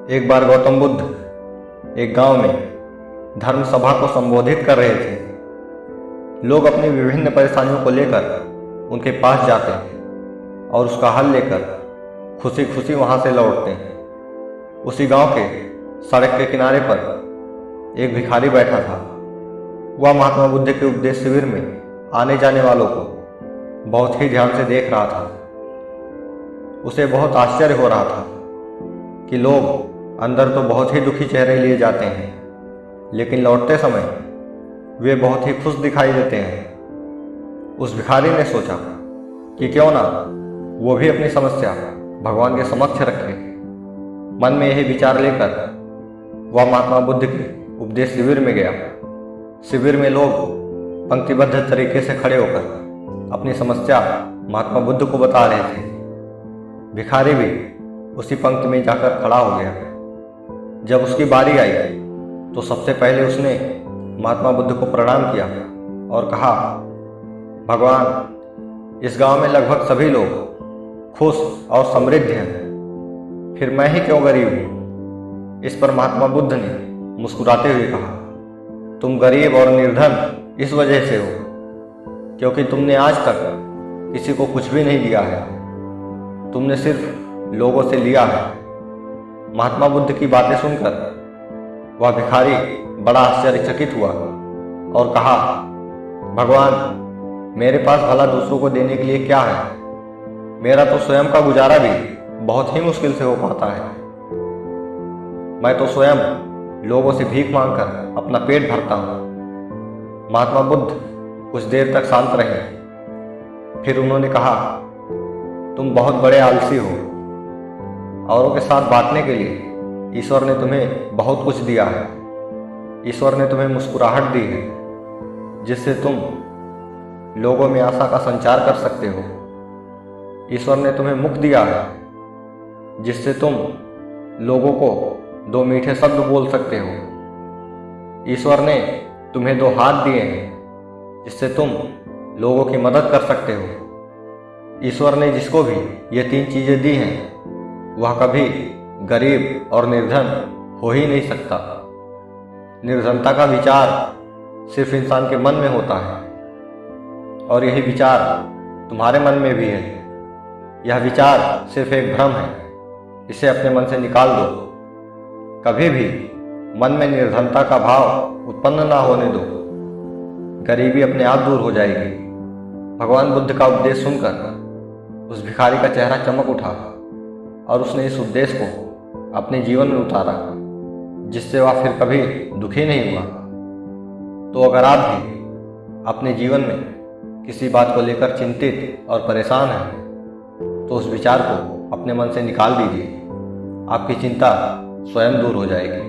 एक बार गौतम बुद्ध एक गांव में धर्म सभा को संबोधित कर रहे थे। लोग अपनी विभिन्न परेशानियों को लेकर उनके पास जाते हैं और उसका हल लेकर खुशी खुशी वहां से लौटते हैं। उसी गांव के सड़क के किनारे पर एक भिखारी बैठा था। वह महात्मा बुद्ध के उपदेश शिविर में आने जाने वालों को बहुत ही ध्यान से देख रहा था। उसे बहुत आश्चर्य हो रहा था कि लोग अंदर तो बहुत ही दुखी चेहरे लिए जाते हैं, लेकिन लौटते समय वे बहुत ही खुश दिखाई देते हैं। उस भिखारी ने सोचा कि क्यों ना वो भी अपनी समस्या भगवान के समक्ष रखे। मन में यही विचार लेकर वह महात्मा बुद्ध के उपदेश शिविर में गया। शिविर में लोग पंक्तिबद्ध तरीके से खड़े होकर अपनी समस्या महात्मा बुद्ध को बता रहे थे। भिखारी भी उसी पंक्ति में जाकर खड़ा हो गया। जब उसकी बारी आई तो सबसे पहले उसने महात्मा बुद्ध को प्रणाम किया और कहा, भगवान, इस गांव में लगभग सभी लोग खुश और समृद्ध हैं, फिर मैं ही क्यों गरीब हूँ। इस पर महात्मा बुद्ध ने मुस्कुराते हुए कहा, तुम गरीब और निर्धन इस वजह से हो क्योंकि तुमने आज तक किसी को कुछ भी नहीं दिया है, तुमने सिर्फ लोगों से लिया है। महात्मा बुद्ध की बातें सुनकर वह भिखारी बड़ा आश्चर्यचकित हुआ और कहा, भगवान, मेरे पास भला दूसरों को देने के लिए क्या है। मेरा तो स्वयं का गुजारा भी बहुत ही मुश्किल से हो पाता है। मैं तो स्वयं लोगों से भीख मांगकर अपना पेट भरता हूँ। महात्मा बुद्ध कुछ देर तक शांत रहे। फिर उन्होंने कहा, तुम बहुत बड़े आलसी हो। औरों के साथ बांटने के लिए ईश्वर ने तुम्हें बहुत कुछ दिया है। ईश्वर ने तुम्हें मुस्कुराहट दी है जिससे तुम लोगों में आशा का संचार कर सकते हो। ईश्वर ने तुम्हें मुख दिया है जिससे तुम लोगों को दो मीठे शब्द बोल सकते हो। ईश्वर ने तुम्हें दो हाथ दिए हैं जिससे तुम लोगों की मदद कर सकते हो। ईश्वर ने जिसको भी ये तीन चीजें दी हैं वह कभी गरीब और निर्धन हो ही नहीं सकता। निर्धनता का विचार सिर्फ इंसान के मन में होता है और यही विचार तुम्हारे मन में भी है। यह विचार सिर्फ एक भ्रम है, इसे अपने मन से निकाल दो। कभी भी मन में निर्धनता का भाव उत्पन्न ना होने दो, गरीबी अपने आप दूर हो जाएगी। भगवान बुद्ध का उपदेश सुनकर उस भिखारी का चेहरा चमक उठा और उसने इस उपदेश को अपने जीवन में उतारा, जिससे वह फिर कभी दुखी नहीं हुआ। तो अगर आप भी अपने जीवन में किसी बात को लेकर चिंतित और परेशान हैं तो उस विचार को अपने मन से निकाल दीजिए। आपकी चिंता स्वयं दूर हो जाएगी।